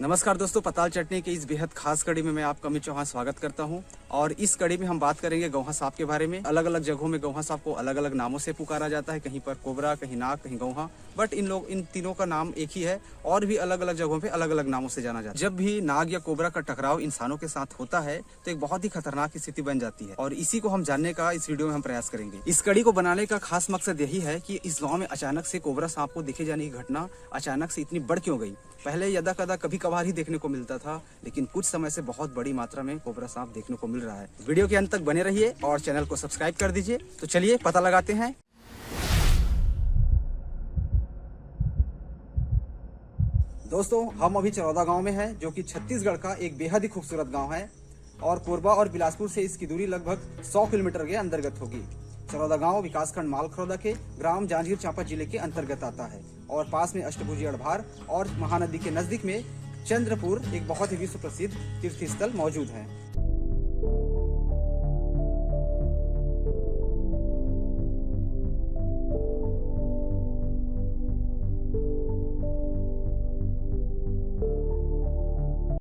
नमस्कार दोस्तों, पताल चटनी की इस बेहद खास कड़ी में मैं आपका अमित चौहान स्वागत करता हूं। और इस कड़ी में हम बात करेंगे गौहा सांप के बारे में। अलग अलग जगहों में गौहा सांप को अलग अलग नामों से पुकारा जाता है, कहीं पर कोबरा, कहीं नाग, कहीं गौहा। बट इन तीनों का नाम एक ही है और भी अलग अलग जगहों पे अलग अलग नामों से जाना जाता है। जब भी नाग या कोबरा का टकराव इंसानों के साथ होता है तो एक बहुत ही खतरनाक स्थिति बन जाती है और इसी को हम जानने का इस वीडियो में हम प्रयास करेंगे। इस कड़ी को बनाने का खास मकसद यही है कि इस गाँव में अचानक से कोबरा सांप को देखे जाने की घटना अचानक से इतनी बढ़ क्यों गई। पहले यदा कदा कभी कभार ही देखने को मिलता था, लेकिन कुछ समय से बहुत बड़ी मात्रा में कोबरा सांप देखने को मिल रहा है। वीडियो के अंत तक बने रहिए और चैनल को सब्सक्राइब कर दीजिए। तो चलिए पता लगाते हैं। दोस्तों, हम अभी चरौदा गांव में हैं, जो कि छत्तीसगढ़ का एक बेहद ही खूबसूरत गांव है और कोरबा और बिलासपुर से इसकी दूरी लगभग 100 किलोमीटर के अंतर्गत होगी। चरौदा गांव विकासखंड मालखरौदा के ग्राम जांजगीर चांपा जिले के अंतर्गत आता है और पास में अष्टभुजी अड़भार और महानदी के नजदीक में चंद्रपुर एक बहुत ही विश्व प्रसिद्ध तीर्थ स्थल मौजूद है।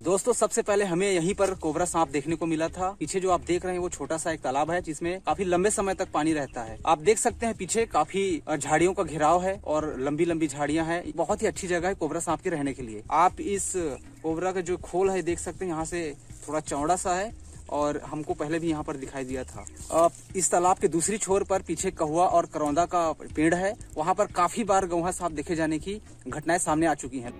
दोस्तों, सबसे पहले हमें यहीं पर कोबरा सांप देखने को मिला था। पीछे जो आप देख रहे हैं वो छोटा सा एक तालाब है जिसमें काफी लंबे समय तक पानी रहता है। आप देख सकते हैं पीछे काफी झाड़ियों का घेराव है और लंबी लंबी झाड़ियां हैं। बहुत ही अच्छी जगह है कोबरा सांप के रहने के लिए। आप इस कोबरा का जो खोल है देख सकते हैं, यहाँ से थोड़ा चौड़ा सा है और हमको पहले भी यहाँ पर दिखाई दिया था। इस तालाब के दूसरी छोर पर पीछे कहुआ और करौंदा का पेड़ है। वहाँ पर काफी बार गौहा सांप देखे जाने की घटनाएं सामने आ चुकी हैं।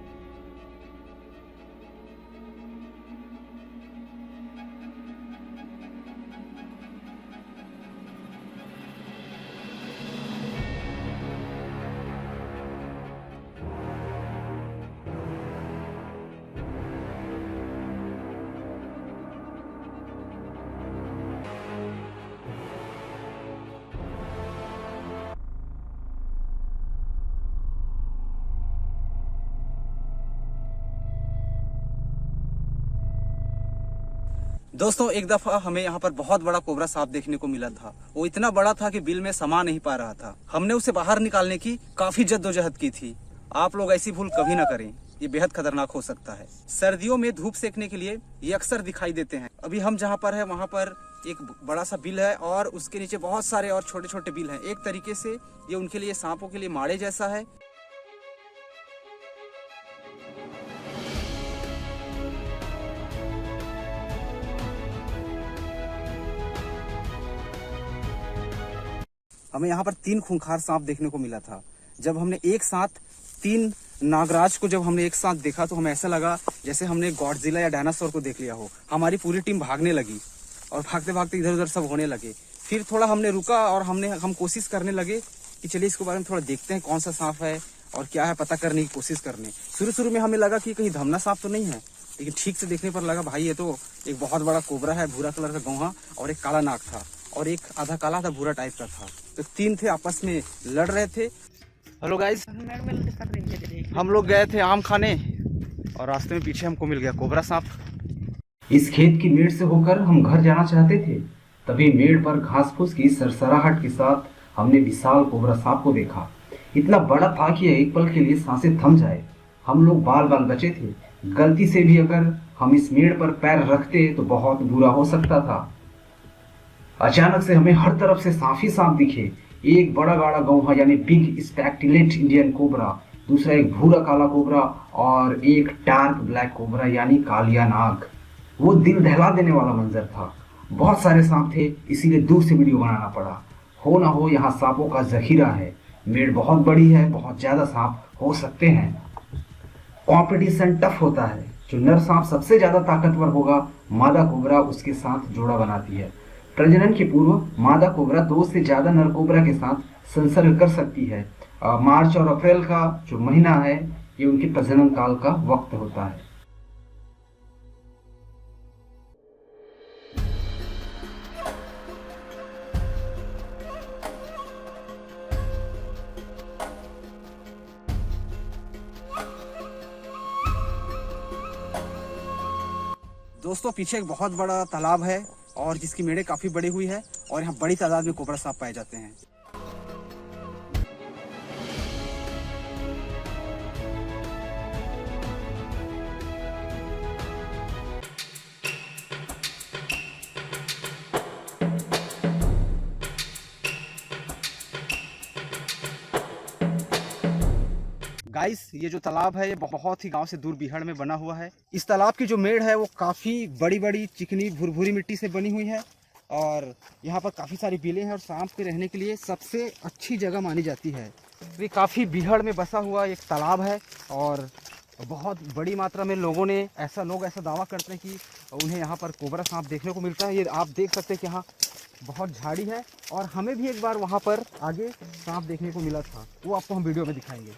दोस्तों, एक दफा हमें यहाँ पर बहुत बड़ा कोबरा सांप देखने को मिला था। वो इतना बड़ा था कि बिल में समा नहीं पा रहा था। हमने उसे बाहर निकालने की काफी जद्दोजहद की थी। आप लोग ऐसी भूल कभी ना करें, ये बेहद खतरनाक हो सकता है। सर्दियों में धूप सेकने के लिए ये अक्सर दिखाई देते हैं। अभी हम जहाँ पर है वहाँ पर एक बड़ा सा बिल है और उसके नीचे बहुत सारे और छोटे छोटे बिल हैं। एक तरीके से ये उनके लिए, सांपों के लिए माड़े जैसा है। हमें यहाँ पर 3 खूंखार सांप देखने को मिला था। जब हमने एक साथ 3 नागराज को एक साथ देखा तो हमें ऐसा लगा जैसे हमने गॉडजिला या डायनासोर को देख लिया हो। हमारी पूरी टीम भागने लगी और भागते भागते इधर उधर सब होने लगे। फिर थोड़ा हमने रुका और हम कोशिश करने लगे कि चलिए इसके बारे में थोड़ा देखते हैं कौन सा सांप है और क्या है, पता करने की कोशिश करने। शुरू में हमें लगा कि कहीं धमना सांप तो नहीं है, लेकिन ठीक से देखने पर लगा भाई ये तो एक बहुत बड़ा कोबरा है। भूरा कलर का गौहा और एक काला नाग था और एक आधा काला था, भूरा टाइप का था। तो 3 थे, आपस में लड़ रहे थे। हेलो गाइस, हम लोग गए थे आम खाने और रास्ते में पीछे हमको मिल गया कोबरा सांप। इस खेत की मेड़ से होकर हम घर जाना चाहते थे, तभी मेड़ पर घास फूस की सरसराहट के साथ हमने विशाल कोबरा सांप को देखा। इतना बड़ा था कि एक पल के लिए सांसें थम जाए। हम लोग बाल बाल बचे थे। गलती से भी अगर हम इस मेड़ पर पैर रखते तो बहुत बुरा हो सकता था। अचानक से हमें हर तरफ से सांप ही सांप दिखे। एक बड़ा गाढ़ा गौहा यानी बिग स्पेक्टिलेट इंडियन कोबरा, दूसरा एक भूरा काला कोबरा और एक डार्क ब्लैक कोबरा यानी कालिया नाग। वो दिल दहला देने वाला मंजर था। बहुत सारे सांप थे, इसीलिए दूर से वीडियो बनाना पड़ा। हो ना हो यहाँ सांपों का जखीरा है। मेड़ बहुत बड़ी है, बहुत ज्यादा सांप हो सकते हैं। कंपटीशन टफ होता है। जो नर सांप सबसे ज्यादा ताकतवर होगा, मादा कोबरा उसके साथ जोड़ा बनाती है। प्रजनन के पूर्व मादा कोबरा 2 से ज्यादा नर कोबरा के साथ संसर्ग कर सकती है। मार्च और अप्रैल का जो महीना है ये उनके प्रजनन काल का वक्त होता है। दोस्तों, पीछे एक बहुत बड़ा तालाब है और जिसकी मेड़े काफी बड़ी हुई है और यहाँ बड़ी तादाद में कोबरा सांप पाए जाते हैं। गाइस ये जो तालाब है ये बहुत ही गांव से दूर बिहार में बना हुआ है। इस तालाब की जो मेड़ है वो काफ़ी बड़ी बड़ी चिकनी भुरभुरी मिट्टी से बनी हुई है और यहाँ पर काफ़ी सारी बिलें हैं और सांप के रहने के लिए सबसे अच्छी जगह मानी जाती है। ये काफ़ी बिहार में बसा हुआ एक तालाब है और बहुत बड़ी मात्रा में लोग ऐसा दावा करते हैं कि उन्हें यहाँ पर कोबरा सांप देखने को मिलता है। ये आप देख सकते हैं कि यहाँ बहुत झाड़ी है और हमें भी एक बार वहाँ पर आगे सांप देखने को मिला था, वो आपको हम वीडियो में दिखाएंगे।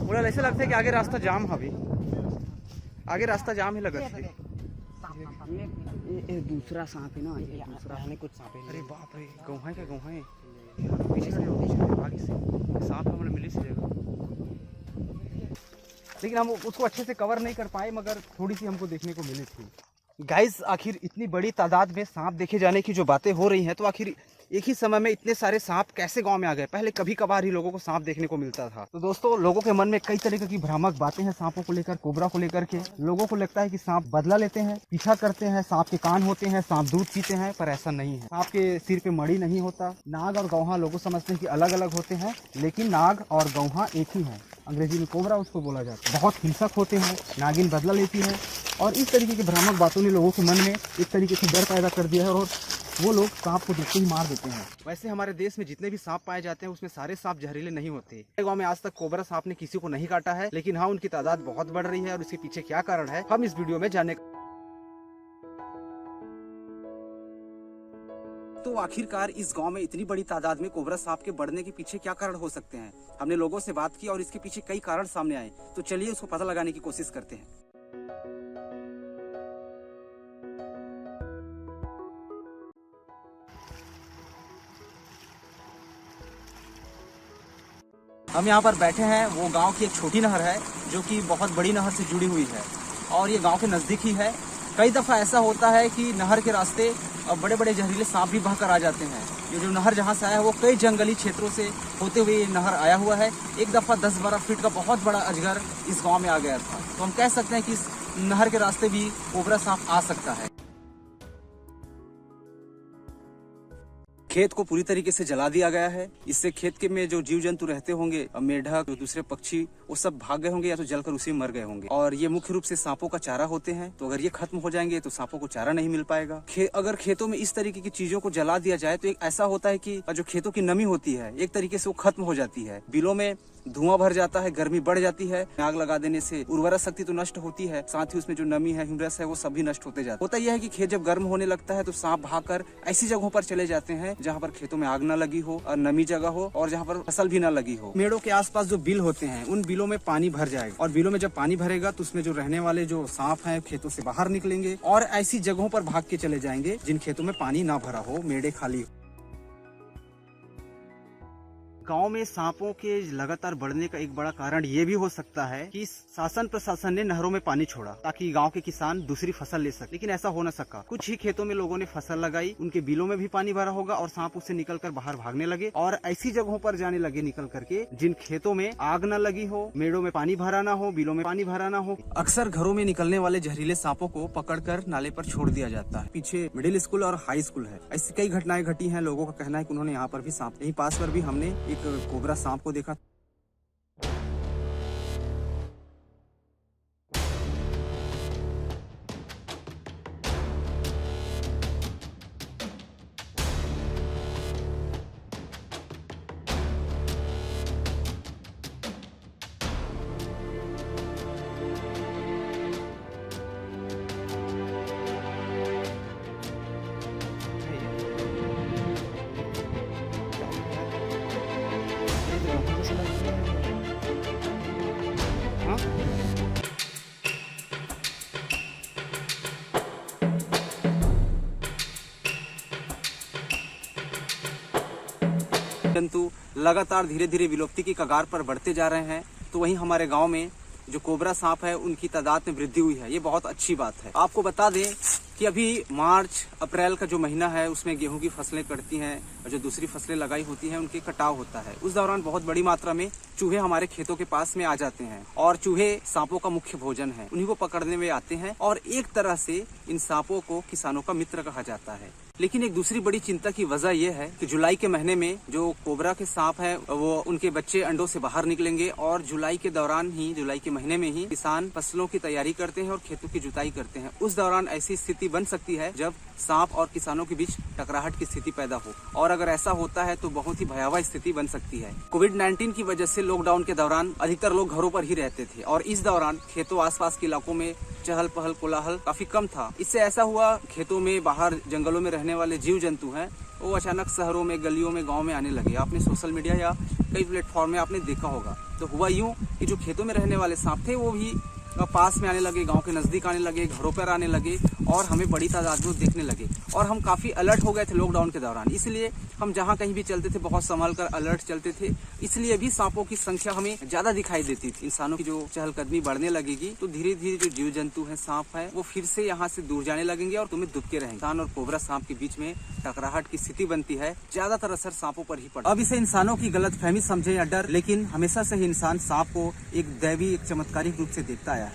मुझे ऐसे लगता है कि आगे रास्ता जाम है, अभी आगे रास्ता जाम ही लगा है। ये दूसरा सांप है ना, ये दूसरा है कुछ सांप है। अरे बाप रे, गौहा क्या गौहा है, पीछे से आगे से सांप हमें मिली सी जगह, लेकिन हम उसको अच्छे से कवर नहीं कर पाए, मगर थोड़ी सी हमको देखने को मिली थी। गाइस आखिर इतनी बड़ी तादाद में सांप देखे जाने की जो बातें हो रही हैं, तो आखिर एक ही समय में इतने सारे सांप कैसे गांव में आ गए? पहले कभी कभार ही लोगों को सांप देखने को मिलता था। तो दोस्तों लोगों के मन में कई तरीके की भ्रामक बातें हैं सांपों को लेकर, कोबरा को लेकर के। लोगों को लगता है कि सांप बदला लेते हैं, पीछा करते हैं, सांप के कान होते हैं, सांप दूध पीते हैं, पर ऐसा नहीं है। सांप के सिर पे मणि नहीं होता। नाग और गौहा लोगों समझते हैं कि अलग अलग होते हैं, लेकिन नाग और गौहा एक ही है। अंग्रेजी में कोबरा उसको बोला जाता है। बहुत हिंसक होते हैं, नागिन बदला लेती है और इस तरीके की भ्रामक बातों ने लोगों के मन में एक तरीके से डर पैदा कर दिया है और वो लोग सांप को देखते ही मार देते हैं। वैसे हमारे देश में जितने भी सांप पाए जाते हैं उसमें सारे सांप जहरीले नहीं होते। गांव में आज तक कोबरा सांप ने किसी को नहीं काटा है, लेकिन हाँ उनकी तादाद बहुत बढ़ रही है और इसके पीछे क्या कारण है हम इस वीडियो में जानने। तो आखिरकार इस गांव में इतनी बड़ी तादाद में कोबरा सांप के बढ़ने के पीछे क्या कारण हो सकते हैं? हमने लोगों से बात की और इसके पीछे कई कारण सामने आए, तो चलिए उसको पता लगाने की कोशिश करते हैं। हम यहाँ पर बैठे हैं, वो गांव की एक छोटी नहर है जो कि बहुत बड़ी नहर से जुड़ी हुई है और ये गांव के नज़दीक ही है। कई दफ़ा ऐसा होता है कि नहर के रास्ते बड़े बड़े जहरीले सांप भी बहकर आ जाते हैं। ये जो नहर जहाँ से आया है वो कई जंगली क्षेत्रों से होते हुए ये नहर आया हुआ है। एक दफ़ा 10-12 फीट का बहुत बड़ा अजगर इस गाँव में आ गया था, तो हम कह सकते हैं कि इस नहर के रास्ते भी कोबरा सांप आ सकता है। खेत को पूरी तरीके से जला दिया गया है। इससे खेत के में जो जीव जंतु रहते होंगे, मेढक, जो दूसरे पक्षी, वो सब भाग गए होंगे या तो जलकर उसी में मर गए होंगे। और ये मुख्य रूप से सांपों का चारा होते हैं, तो अगर ये खत्म हो जाएंगे तो सांपों को चारा नहीं मिल पाएगा। अगर खेतों में इस तरीके की चीजों को जला दिया जाए तो एक ऐसा होता है कि जो खेतों की नमी होती है एक तरीके से वो खत्म हो जाती है। बिलों में धुआं भर जाता है, गर्मी बढ़ जाती है। आग लगा देने से उर्वरक शक्ति तो नष्ट होती है, साथ ही उसमें जो नमी है, ह्यूमरस है, वो सब भी नष्ट होते जाते हैं। होता यह है कि खेत जब गर्म होने लगता है तो सांप भागकर ऐसी जगहों पर चले जाते हैं जहाँ पर खेतों में आग न लगी हो और नमी जगह हो और जहाँ पर फसल भी न लगी हो। मेड़ों के आसपास जो बिल होते हैं उन बिलों में पानी भर जाएगा और बिलों में जब पानी भरेगा तो उसमें जो रहने वाले जो सांप हैं खेतों से बाहर निकलेंगे और ऐसी जगहों पर भाग के चले जाएंगे जिन खेतों में पानी ना भरा हो, मेड़े खाली हो। गांव में सांपों के लगातार बढ़ने का एक बड़ा कारण ये भी हो सकता है कि शासन प्रशासन ने नहरों में पानी छोड़ा ताकि गांव के किसान दूसरी फसल ले सके, लेकिन ऐसा हो न सका। कुछ ही खेतों में लोगों ने फसल लगाई, उनके बिलों में भी पानी भरा होगा और सांप उससे निकलकर बाहर भागने लगे और ऐसी जगहों पर जाने लगे निकल करके जिन खेतों में आग न लगी हो, मेड़ों में पानी भरा ना हो, बिलों में पानी भरा ना हो। अक्सर घरों में निकलने वाले जहरीले सांपों को पकड़कर नाले पर छोड़ दिया जाता है। पीछे मिडिल स्कूल और हाई स्कूल है। ऐसी कई घटनाएं घटी हैं। लोगों का कहना है कि उन्होंने यहाँ पर भी सांप, यहीं पास पर भी हमने एक कोबरा सांप को देखा। जंतु लगातार धीरे धीरे विलुप्ति की कगार पर बढ़ते जा रहे हैं, तो वहीं हमारे गांव में जो कोबरा सांप है उनकी तादाद में वृद्धि हुई है। ये बहुत अच्छी बात है। आपको बता दें कि अभी मार्च अप्रैल का जो महीना है उसमें गेहूं की फसलें कटती हैं और जो दूसरी फसलें लगाई होती हैं उनके कटाव होता है। उस दौरान बहुत बड़ी मात्रा में चूहे हमारे खेतों के पास में आ जाते हैं और चूहे सांपों का मुख्य भोजन है। उन्हीं को पकड़ने में आते हैं और एक तरह से इन सांपों को किसानों का मित्र कहा जाता है। लेकिन एक दूसरी बड़ी चिंता की वजह यह है कि जुलाई के महीने में जो कोबरा के सांप है वो उनके बच्चे अंडों से बाहर निकलेंगे और जुलाई के दौरान ही, जुलाई के महीने में ही किसान फसलों की तैयारी करते हैं और खेतों की जुताई करते हैं। उस दौरान ऐसी स्थिति बन सकती है जब सांप और किसानों के बीच टकराहट की स्थिति पैदा हो, और अगर ऐसा होता है तो बहुत ही भयावह स्थिति बन सकती है। कोविड-19 की वजह से लॉकडाउन के दौरान अधिकतर लोग घरों पर ही रहते थे और इस दौरान खेतों आसपास के इलाकों में चहल पहल कोलाहल काफी कम था। इससे ऐसा हुआ, खेतों में बाहर जंगलों में रहने वाले जीव जंतु हैं वो अचानक शहरों में, गलियों में, गांव में आने लगे। आपने सोशल मीडिया या कई प्लेटफॉर्म में आपने देखा होगा। तो हुआ यूं कि जो खेतों में रहने वाले सांप थे वो भी पास में आने लगे, गांव के नजदीक आने लगे, घरों पर आने लगे और हमें बड़ी तादाद में देखने लगे। और हम काफी अलर्ट हो गए थे लॉकडाउन के दौरान, इसलिए हम जहां कहीं भी चलते थे बहुत संभल कर अलर्ट चलते थे। इसलिए भी सांपों की संख्या हमें ज्यादा दिखाई देती थी। इंसानों की जो चहलकदमी बढ़ने लगेगी तो धीरे धीरे जो जीव जंतु है, सांप है, वो फिर से यहाँ से दूर जाने लगेंगे और तुम्हें दुबके रहेंगे। इंसान और कोबरा सांप के बीच में टकराहट की स्थिति बनती है, ज्यादातर असर सांपों पर ही पड़ता है। अब इसे इंसानों की गलतफहमी समझे या डर, लेकिन हमेशा से ही इंसान सांप को एक दैवी, एक चमत्कारिक रूप से देखता आया है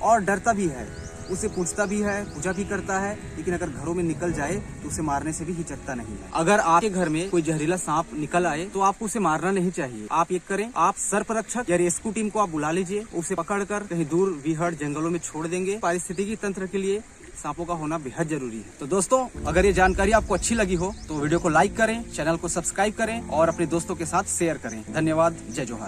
और डरता भी है, उसे पूछता भी है, पूजा भी करता है। लेकिन अगर घरों में निकल जाए तो उसे मारने से भी हिचकता नहीं है। अगर आपके घर में कोई जहरीला सांप निकल आए तो आपको उसे मारना नहीं चाहिए। आप ये करें, आप सर्परक्षक या रेस्क्यू टीम को आप बुला लीजिए, उसे पकड़कर कहीं दूर बीहड़ जंगलों में छोड़ देंगे। पारिस्थितिकी तंत्र के लिए सांपों का होना बेहद जरूरी है। तो दोस्तों, अगर ये जानकारी आपको अच्छी लगी हो तो वीडियो को लाइक करें, चैनल को सब्सक्राइब करें और अपने दोस्तों के साथ शेयर करें। धन्यवाद। जय जोहार।